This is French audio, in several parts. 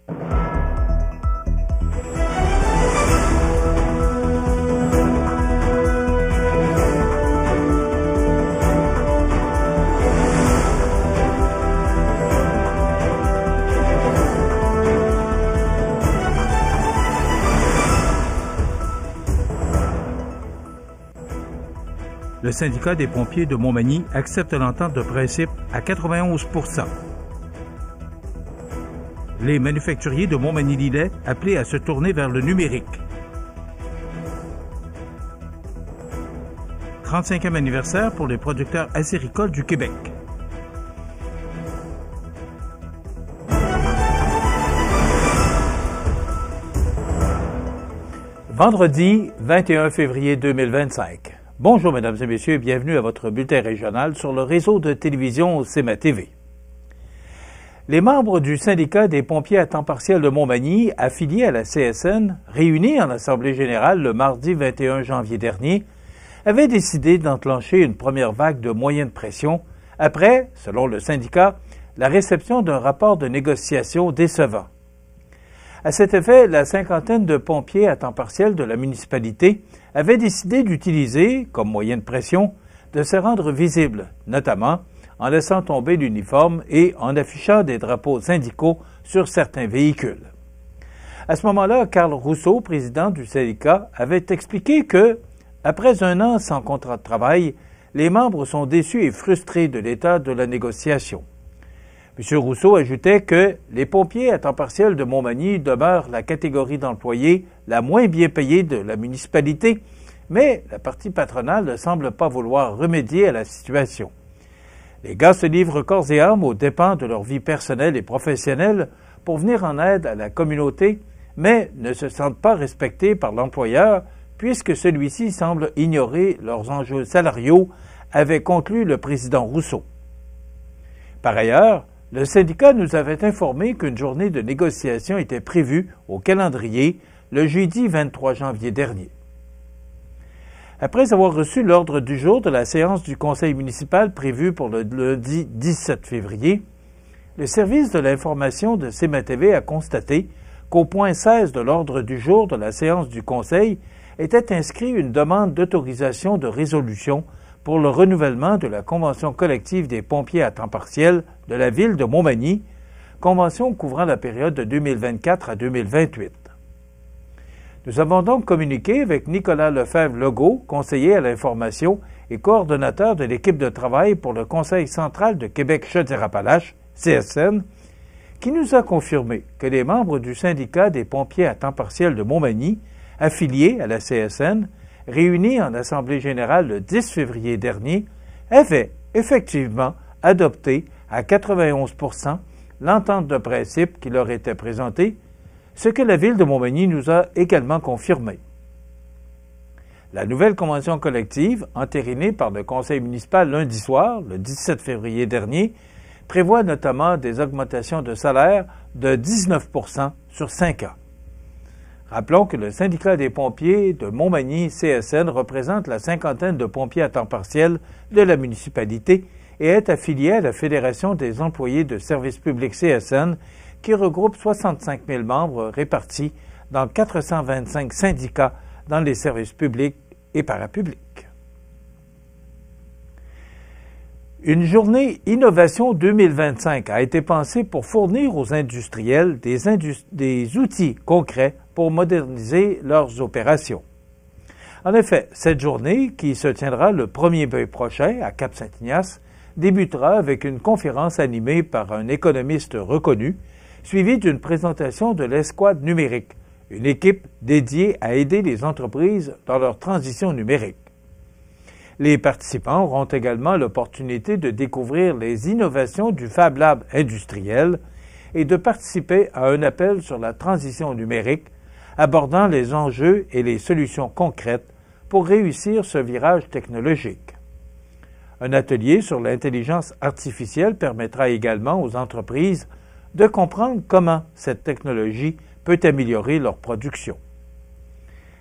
Le syndicat des pompiers de Montmagny accepte l'entente de principe à 91%. Les manufacturiers de Montmagny-Lillet appelés à se tourner vers le numérique. 35e anniversaire pour les producteurs acéricoles du Québec. Vendredi 21 février 2025. Bonjour, mesdames et messieurs, bienvenue à votre bulletin régional sur le réseau de télévision CMA TV. Les membres du syndicat des pompiers à temps partiel de Montmagny, affiliés à la CSN, réunis en Assemblée générale le mardi 21 janvier dernier, avaient décidé d'enclencher une première vague de moyenne pression après, selon le syndicat, la réception d'un rapport de négociation décevant. À cet effet, la cinquantaine de pompiers à temps partiel de la municipalité avait décidé d'utiliser, comme moyen de pression, de se rendre visibles, notamment en laissant tomber l'uniforme et en affichant des drapeaux syndicaux sur certains véhicules. À ce moment-là, Carl Rousseau, président du syndicat, avait expliqué que, après un an sans contrat de travail, les membres sont déçus et frustrés de l'état de la négociation. M. Rousseau ajoutait que les pompiers à temps partiel de Montmagny demeurent la catégorie d'employés la moins bien payée de la municipalité, mais la partie patronale ne semble pas vouloir remédier à la situation. Les gars se livrent corps et âme aux dépens de leur vie personnelle et professionnelle pour venir en aide à la communauté, mais ne se sentent pas respectés par l'employeur puisque celui-ci semble ignorer leurs enjeux salariaux, avait conclu le président Rousseau. Par ailleurs, le syndicat nous avait informé qu'une journée de négociation était prévue au calendrier le jeudi 23 janvier dernier. Après avoir reçu l'ordre du jour de la séance du conseil municipal prévue pour le lundi 17 février, le service de l'information de CMA TV a constaté qu'au point 16 de l'ordre du jour de la séance du conseil était inscrit une demande d'autorisation de résolution pour le renouvellement de la convention collective des pompiers à temps partiel de la ville de Montmagny, convention couvrant la période de 2024 à 2028. Nous avons donc communiqué avec Nicolas Lefebvre-Legault, conseiller à l'information et coordonnateur de l'équipe de travail pour le Conseil central de Québec-Chaudière-Appalaches, CSN, qui nous a confirmé que les membres du syndicat des pompiers à temps partiel de Montmagny, affiliés à la CSN, réunis en Assemblée générale le 10 février dernier, avaient effectivement adopté à 91% l'entente de principe qui leur était présentée, ce que la Ville de Montmagny nous a également confirmé. La nouvelle convention collective, entérinée par le conseil municipal lundi soir, le 17 février dernier, prévoit notamment des augmentations de salaire de 19% sur 5 ans. Rappelons que le syndicat des pompiers de Montmagny CSN représente la cinquantaine de pompiers à temps partiel de la municipalité et est affilié à la Fédération des employés de services publics CSN qui regroupe 65 000 membres répartis dans 425 syndicats dans les services publics et parapublics. Une journée Innovation 2025 a été pensée pour fournir aux industriels des outils concrets pour moderniser leurs opérations. En effet, cette journée, qui se tiendra le 1er mai prochain à Cap-Saint-Ignace, débutera avec une conférence animée par un économiste reconnu, suivie d'une présentation de l'Escouade numérique, une équipe dédiée à aider les entreprises dans leur transition numérique. Les participants auront également l'opportunité de découvrir les innovations du Fab Lab industriel et de participer à un appel sur la transition numérique abordant les enjeux et les solutions concrètes pour réussir ce virage technologique. Un atelier sur l'intelligence artificielle permettra également aux entreprises de comprendre comment cette technologie peut améliorer leur production.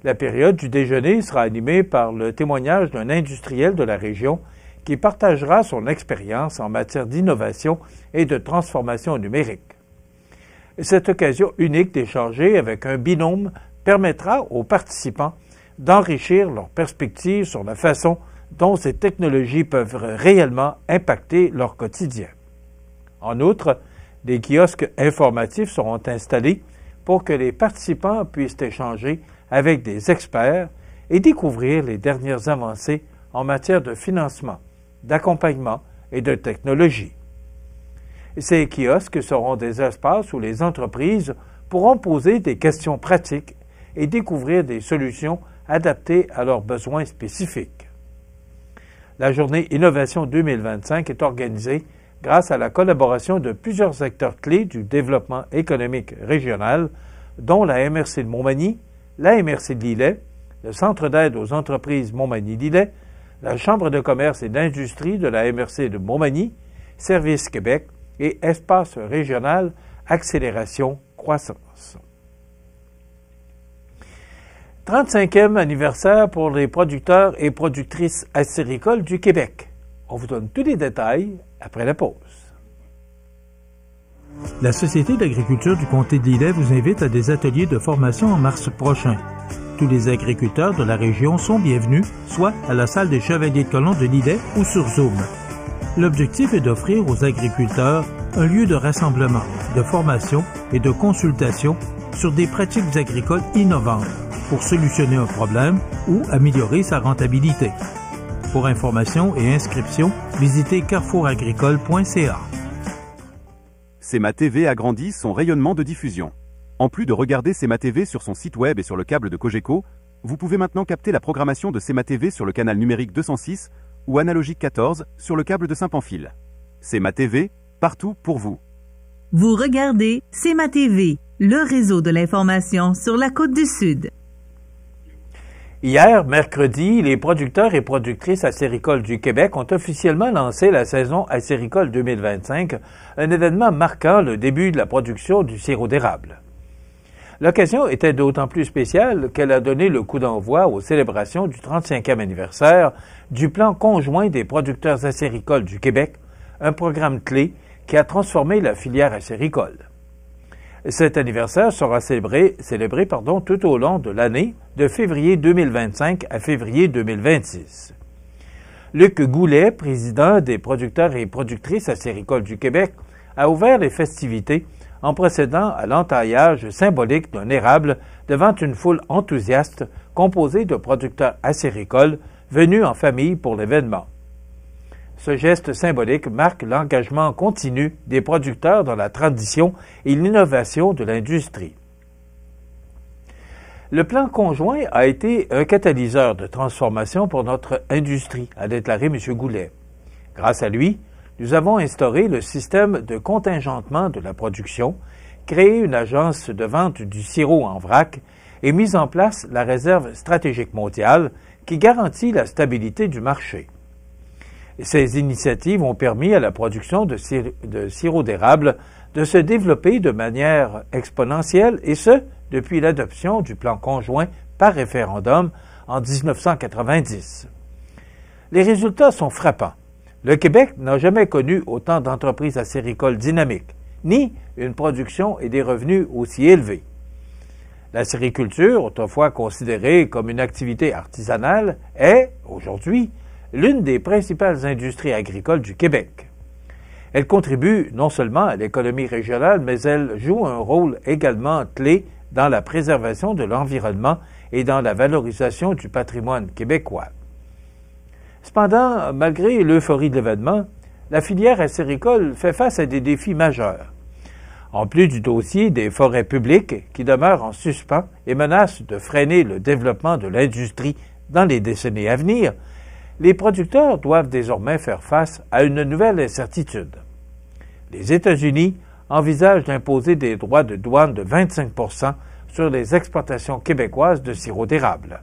La période du déjeuner sera animée par le témoignage d'un industriel de la région qui partagera son expérience en matière d'innovation et de transformation numérique. Cette occasion unique d'échanger avec un binôme permettra aux participants d'enrichir leurs perspectives sur la façon dont ces technologies peuvent réellement impacter leur quotidien. En outre, des kiosques informatifs seront installés pour que les participants puissent échanger avec des experts et découvrir les dernières avancées en matière de financement, d'accompagnement et de technologie. Ces kiosques seront des espaces où les entreprises pourront poser des questions pratiques et découvrir des solutions adaptées à leurs besoins spécifiques. La journée Innovation 2025 est organisée grâce à la collaboration de plusieurs acteurs clés du développement économique régional, dont la MRC de Montmagny, la MRC de Lillet, le Centre d'aide aux entreprises Montmagny-Lillet, la Chambre de commerce et d'industrie de la MRC de Montmagny, Service Québec et Espace régional Accélération Croissance. 35e anniversaire pour les producteurs et productrices acéricoles du Québec. On vous donne tous les détails après la pause. La Société d'agriculture du comté de Lillet vous invite à des ateliers de formation en mars prochain. Tous les agriculteurs de la région sont bienvenus, soit à la salle des Chevaliers de Colomb de Lillet ou sur Zoom. L'objectif est d'offrir aux agriculteurs un lieu de rassemblement, de formation et de consultation sur des pratiques agricoles innovantes pour solutionner un problème ou améliorer sa rentabilité. Pour information et inscription, visitez carrefouragricole.ca. CEMA TV agrandit son rayonnement de diffusion. En plus de regarder CEMA TV sur son site web et sur le câble de Cogeco, vous pouvez maintenant capter la programmation de CEMA TV sur le canal numérique 206 ou analogique 14 sur le câble de Saint-Pamphile. CEMA TV, partout pour vous. Vous regardez CEMA TV, le réseau de l'information sur la Côte-du-Sud. Hier, mercredi, les producteurs et productrices acéricoles du Québec ont officiellement lancé la saison acéricole 2025, un événement marquant le début de la production du sirop d'érable. L'occasion était d'autant plus spéciale qu'elle a donné le coup d'envoi aux célébrations du 35e anniversaire du Plan conjoint des producteurs acéricoles du Québec, un programme clé qui a transformé la filière acéricole. Cet anniversaire sera célébré tout au long de l'année, de février 2025 à février 2026. Luc Goulet, président des producteurs et productrices acéricoles du Québec, a ouvert les festivités en procédant à l'entaillage symbolique d'un érable devant une foule enthousiaste composée de producteurs acéricoles venus en famille pour l'événement. Ce geste symbolique marque l'engagement continu des producteurs dans la tradition et l'innovation de l'industrie. Le plan conjoint a été un catalyseur de transformation pour notre industrie, a déclaré M. Goulet. Grâce à lui, nous avons instauré le système de contingentement de la production, créé une agence de vente du sirop en vrac et mis en place la réserve stratégique mondiale qui garantit la stabilité du marché. Ces initiatives ont permis à la production de sirop d'érable de se développer de manière exponentielle, et ce, depuis l'adoption du plan conjoint par référendum en 1990. Les résultats sont frappants. Le Québec n'a jamais connu autant d'entreprises acéricoles dynamiques, ni une production et des revenus aussi élevés. L'acériculture, autrefois considérée comme une activité artisanale, est, aujourd'hui, l'une des principales industries agricoles du Québec. Elle contribue non seulement à l'économie régionale, mais elle joue un rôle également clé dans la préservation de l'environnement et dans la valorisation du patrimoine québécois. Cependant, malgré l'euphorie de l'événement, la filière acéricole fait face à des défis majeurs. En plus du dossier des forêts publiques qui demeurent en suspens et menacent de freiner le développement de l'industrie dans les décennies à venir, les producteurs doivent désormais faire face à une nouvelle incertitude. Les États-Unis envisagent d'imposer des droits de douane de 25 % sur les exportations québécoises de sirop d'érable.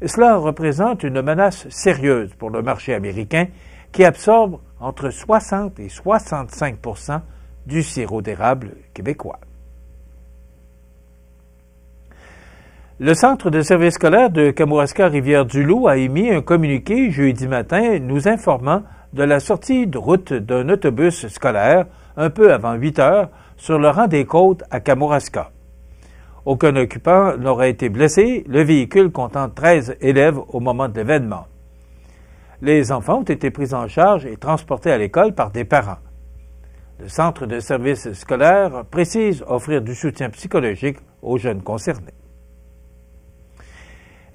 Cela représente une menace sérieuse pour le marché américain qui absorbe entre 60 et 65 % du sirop d'érable québécois. Le Centre de services scolaires de Kamouraska-Rivière-du-Loup a émis un communiqué jeudi matin nous informant de la sortie de route d'un autobus scolaire un peu avant 8 heures sur le rang des côtes à Kamouraska. Aucun occupant n'aurait été blessé, le véhicule comptant 13 élèves au moment de l'événement. Les enfants ont été pris en charge et transportés à l'école par des parents. Le centre de services scolaires précise offrir du soutien psychologique aux jeunes concernés.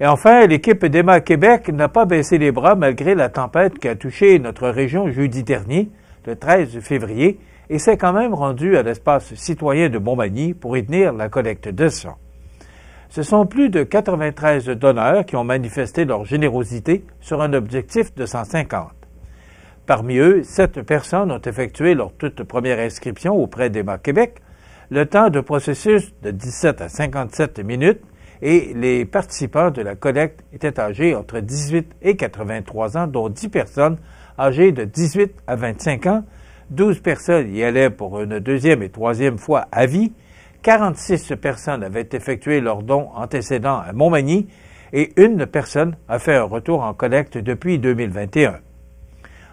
Et enfin, l'équipe d'Emma Québec n'a pas baissé les bras malgré la tempête qui a touché notre région jeudi dernier, le 13 février, et s'est quand même rendue à l'espace citoyen de Montmagny pour y tenir la collecte de sang. Ce sont plus de 93 donneurs qui ont manifesté leur générosité sur un objectif de 150. Parmi eux, 7 personnes ont effectué leur toute première inscription auprès d'Emma Québec, le temps de processus de 17 à 57 minutes, et les participants de la collecte étaient âgés entre 18 et 83 ans, dont 10 personnes âgées de 18 à 25 ans, 12 personnes y allaient pour une deuxième et troisième fois à vie, 46 personnes avaient effectué leurs dons antécédents à Montmagny et une personne a fait un retour en collecte depuis 2021.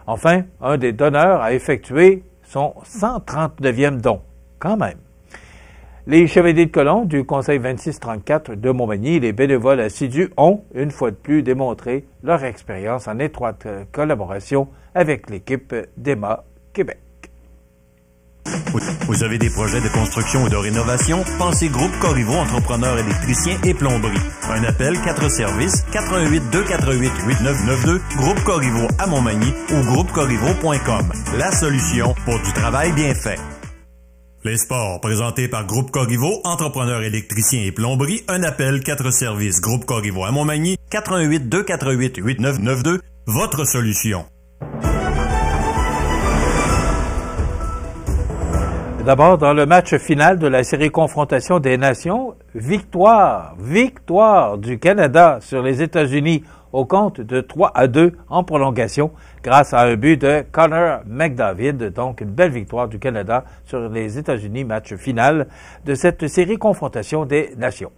Enfin, un des donneurs a effectué son 139e don, quand même. Les Chevaliers de Colomb du Conseil 2634 de Montmagny et les bénévoles assidus ont, une fois de plus, démontré leur expérience en étroite collaboration avec l'équipe d'Emma Québec. Vous avez des projets de construction ou de rénovation? Pensez Groupe Corriveau, entrepreneur électricien et plomberie. Un appel, 4 services, 418 248 8992, Groupe Corriveau à Montmagny ou groupecorriveau.com. La solution pour du travail bien fait. Les sports, présentés par Groupe Corriveau, entrepreneur électricien et plomberie. Un appel, 4 services, Groupe Corriveau à Montmagny, 418 248 8992, votre solution. D'abord, dans le match final de la série Confrontation des Nations, victoire du Canada sur les États-Unis au compte de 3-2 en prolongation grâce à un but de Connor McDavid. Donc, une belle victoire du Canada sur les États-Unis, match final de cette série Confrontation des Nations.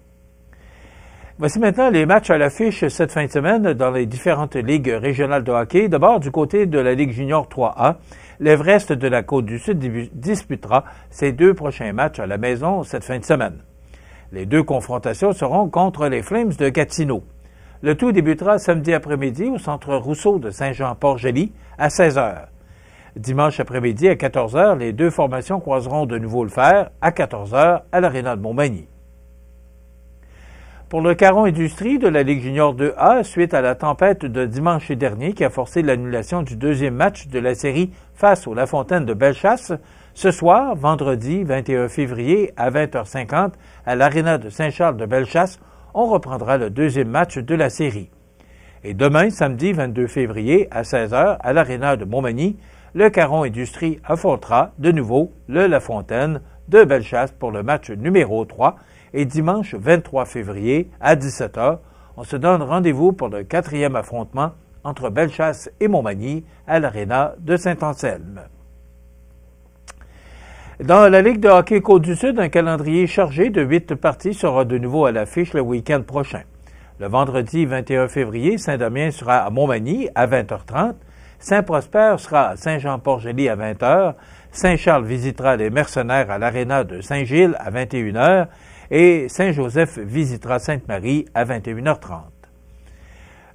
Voici maintenant les matchs à l'affiche cette fin de semaine dans les différentes ligues régionales de hockey. D'abord, du côté de la Ligue junior 3A, l'Everest de la Côte-du-Sud disputera ses 2 prochains matchs à la maison cette fin de semaine. Les 2 confrontations seront contre les Flames de Gatineau. Le tout débutera samedi après-midi au Centre Rousseau de Saint-Jean-Port-Joli à 16h. Dimanche après-midi à 14h, les 2 formations croiseront de nouveau le fer à 14h à l'Aréna de Montmagny. Pour le Caron Industrie de la Ligue junior 2A, suite à la tempête de dimanche dernier qui a forcé l'annulation du 2e match de la série face au La Fontaine de Bellechasse, ce soir, vendredi 21 février à 20h50 à l'Aréna de Saint-Charles de Bellechasse, on reprendra le 2e match de la série. Et demain, samedi 22 février à 16h à l'Aréna de Montmagny, le Caron Industrie affrontera de nouveau le La Fontaine de Bellechasse pour le match numéro 3. Et dimanche 23 février à 17h, on se donne rendez-vous pour le 4e affrontement entre Bellechasse et Montmagny à l'Aréna de Saint-Anselme. Dans la Ligue de hockey Côte-du-Sud, un calendrier chargé de 8 parties sera de nouveau à l'affiche le week-end prochain. Le vendredi 21 février, Saint-Damien sera à Montmagny à 20h30, Saint-Prosper sera à Saint-Jean-Port-Joli à 20h, Saint-Charles visitera les Mercenaires à l'Aréna de Saint-Gilles à 21h, et Saint-Joseph visitera Sainte-Marie à 21h30.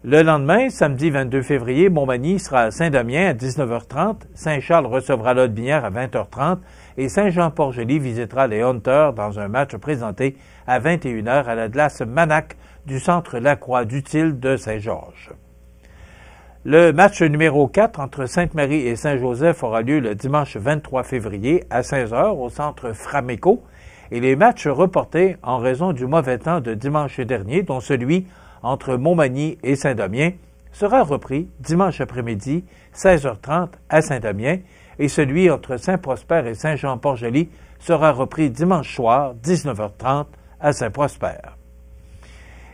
Le lendemain, samedi 22 février, Montmagny sera à Saint-Damien à 19h30, Saint-Charles recevra l'Aude-Binière à 20h30 et Saint-Jean-Port-Joli visitera les Hunters dans un match présenté à 21h à la glace Manac du centre Lacroix d'Utile de Saint-Georges. Le match numéro 4 entre Sainte-Marie et Saint-Joseph aura lieu le dimanche 23 février à 16h au centre Framéco. Et les matchs reportés en raison du mauvais temps de dimanche dernier, dont celui entre Montmagny et Saint-Damien, sera repris dimanche après-midi, 16h30 à Saint-Damien, et celui entre Saint-Prosper et Saint-Jean-Port-Joli sera repris dimanche soir, 19h30 à Saint-Prosper.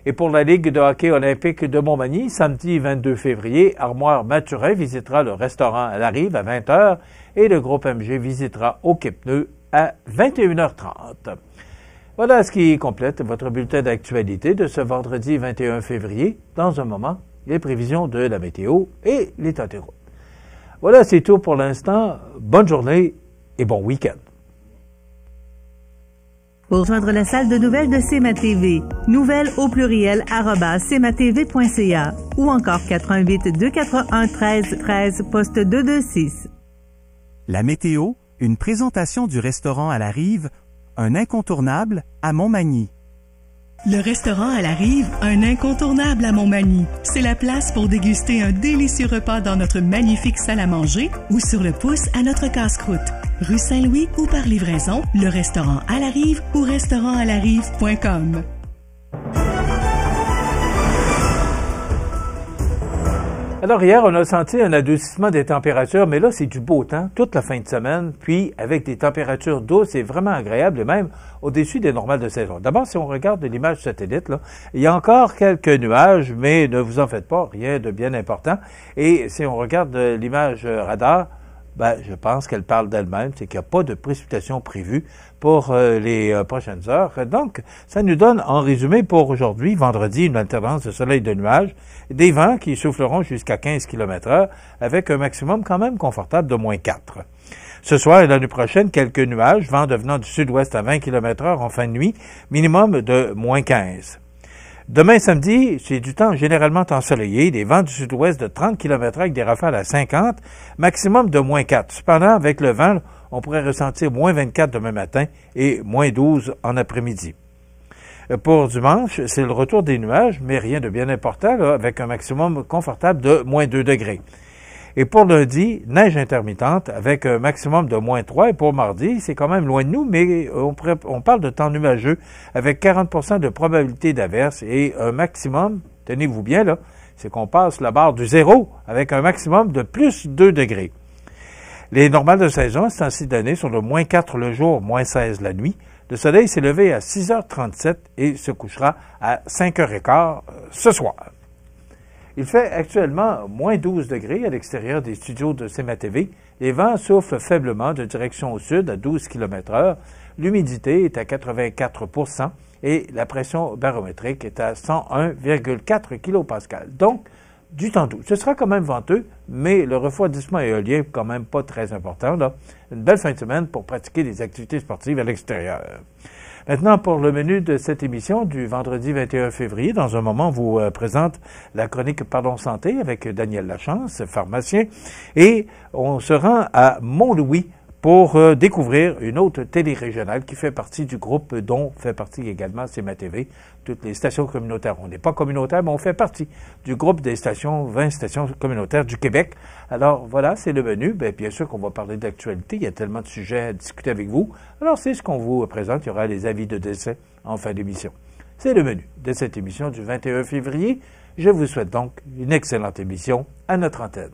Et pour la Ligue de hockey olympique de Montmagny, samedi 22 février, Armoire Mathurin visitera le restaurant à la Rive à 20h et le groupe MG visitera au Quai-Pneu à 21h30. Voilà ce qui complète votre bulletin d'actualité de ce vendredi 21 février. Dans un moment, les prévisions de la météo et l'état des routes. Voilà, c'est tout pour l'instant. Bonne journée et bon week-end. Pour rejoindre la salle de nouvelles de CMA-TV, nouvelles au pluriel @cmatv.ca ou encore 418-281-1313, poste 226. La météo, une présentation du restaurant à la Rive, un incontournable à Montmagny. Le restaurant à la Rive, un incontournable à Montmagny. C'est la place pour déguster un délicieux repas dans notre magnifique salle à manger ou sur le pouce à notre casse-croûte. Rue Saint-Louis ou par livraison, le restaurant à la Rive ou restaurantàlarive.com. Alors hier, on a senti un adoucissement des températures, mais là, c'est du beau temps toute la fin de semaine, puis avec des températures douces et vraiment agréables, et même au-dessus des normales de saison. D'abord, si on regarde l'image satellite, là, il y a encore quelques nuages, mais ne vous en faites pas, rien de bien important. Et si on regarde l'image radar, je pense qu'elle parle d'elle-même, c'est qu'il n'y a pas de précipitations prévues pour les prochaines heures. Donc, ça nous donne, en résumé, pour aujourd'hui, vendredi, une alternance de soleil et de nuages, des vents qui souffleront jusqu'à 15 km/h, avec un maximum quand même confortable de -4. Ce soir et la nuit prochaine, quelques nuages, vent devenant du sud-ouest à 20 km/h en fin de nuit, minimum de -15. Demain samedi, c'est du temps généralement ensoleillé, des vents du sud-ouest de 30 km/h avec des rafales à 50, maximum de -4. Cependant, avec le vent, on pourrait ressentir -24 demain matin et -12 en après-midi. Pour dimanche, c'est le retour des nuages, mais rien de bien important, là, avec un maximum confortable de -2 degrés. Et pour lundi, neige intermittente avec un maximum de -3. Et pour mardi, c'est quand même loin de nous, mais on parle de temps nuageux avec 40% de probabilité d'averse et un maximum, tenez-vous bien là, c'est qu'on passe la barre du 0 avec un maximum de +2 degrés. Les normales de saison, c'est ainsi donné, sont de -4 le jour, -16 la nuit. Le soleil s'est levé à 6h37 et se couchera à 5h15 ce soir. Il fait actuellement -12 degrés à l'extérieur des studios de CMA-TV. Les vents soufflent faiblement de direction au sud à 12 km/h. L'humidité est à 84% et la pression barométrique est à 101,4 kPa. Donc, du temps doux. Ce sera quand même venteux, mais le refroidissement éolien est quand même pas très important, là. Une belle fin de semaine pour pratiquer des activités sportives à l'extérieur. Maintenant, pour le menu de cette émission du vendredi 21 février, dans un moment, on vous présente la chronique Parlons Santé avec Daniel Lachance, pharmacien, et on se rend à Mont-Louis pour découvrir une autre télé régionale qui fait partie du groupe dont fait partie également CMA-TV, toutes les stations communautaires. On n'est pas communautaire, mais on fait partie du groupe des stations, 20 stations communautaires du Québec. Alors voilà, c'est le menu. Bien sûr qu'on va parler d'actualité, il y a tellement de sujets à discuter avec vous. Alors c'est ce qu'on vous présente, il y aura les avis de décès en fin d'émission. C'est le menu de cette émission du 21 février. Je vous souhaite donc une excellente émission à notre antenne.